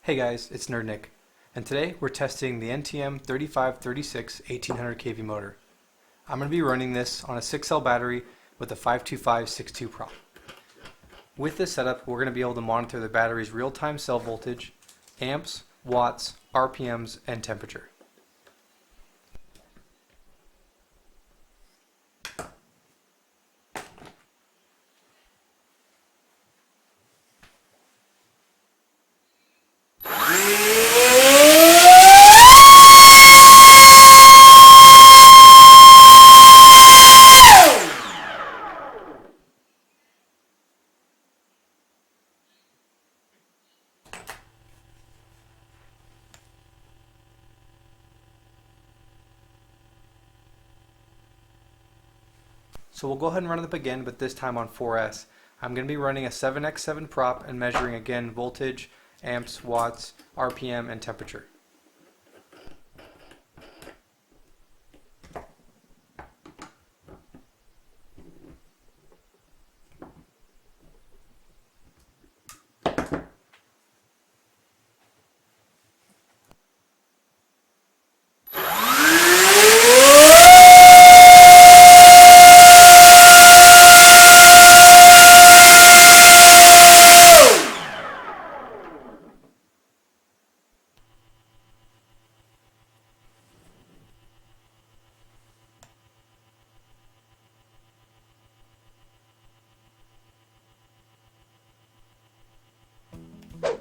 Hey guys, it's nerdnic, and today we're testing the NTM 3536 1800 kV motor. I'm going to be running this on a 6 cell battery with a 52562 prop. With this setup, we're going to be able to monitor the battery's real-time cell voltage, amps, watts, RPMs, and temperature. So we'll go ahead and run it up again, but this time on 4S. I'm going to be running a 7x7 prop and measuring again voltage, amps, watts, RPM, and temperature.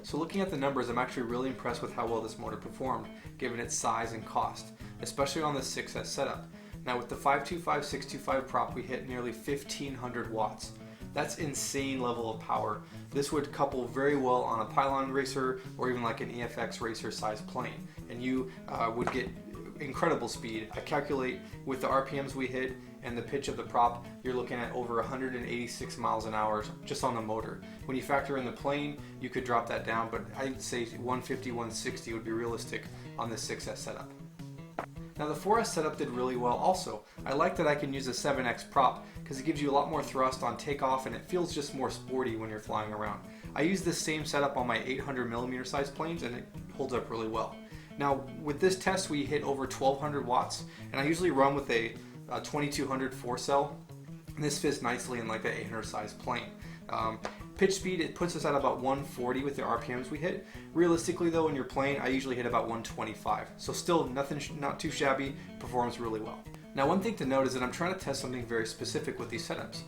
So looking at the numbers, I'm actually really impressed with how well this motor performed, given its size and cost, especially on the 6S setup. Now with the 525/625 prop, we hit nearly 1500 watts. That's insane level of power. This would couple very well on a pylon racer or even like an EFX racer size plane, and you would get incredible speed. I calculate with the RPMs we hit and the pitch of the prop, you're looking at over 186 miles an hour just on the motor. When you factor in the plane, you could drop that down, but I'd say 150, 160 would be realistic on the 6S setup. Now the 4S setup did really well also. I like that I can use a 7X prop because it gives you a lot more thrust on takeoff and it feels just more sporty when you're flying around. I use this same setup on my 800mm size planes and it holds up really well. Now with this test we hit over 1200 watts, and I usually run with a 2200 4-cell, and this fits nicely in like the 800 size plane. Pitch speed, it puts us at about 140 with the RPMs we hit. Realistically though, in your plane, I usually hit about 125. So still nothing, not too shabby, performs really well. Now one thing to note is that I'm trying to test something very specific with these setups.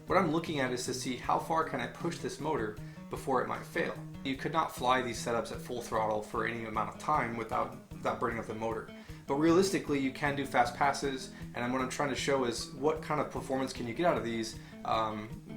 What I'm looking at is to see how far can I push this motor before it might fail. You could not fly these setups at full throttle for any amount of time without burning up the motor. But realistically, you can do fast passes, and what I'm trying to show is what kind of performance can you get out of these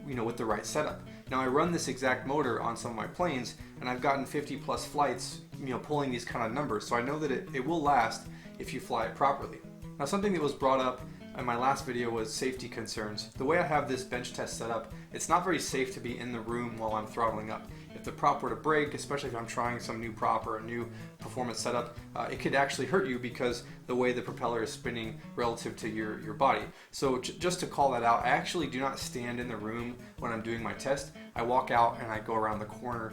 with the right setup. Now I run this exact motor on some of my planes, and I've gotten 50 plus flights pulling these kind of numbers, so I know that it will last if you fly it properly. Now something that was brought up in my last video was safety concerns. The way I have this bench test set up, it's not very safe to be in the room while I'm throttling up. If the prop were to break, especially if I'm trying some new prop or a new performance setup, it could actually hurt you because the way the propeller is spinning relative to your body. So just to call that out, I actually do not stand in the room when I'm doing my test. I walk out and I go around the corner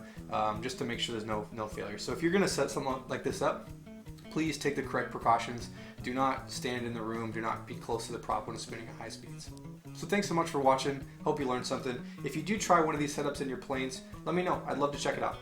just to make sure there's no failure. So if you're going to set something like this up, please take the correct precautions. Do not stand in the room. Do not be close to the prop when it's spinning at high speeds. So thanks so much for watching. Hope you learned something. If you do try one of these setups in your planes, let me know. I'd love to check it out.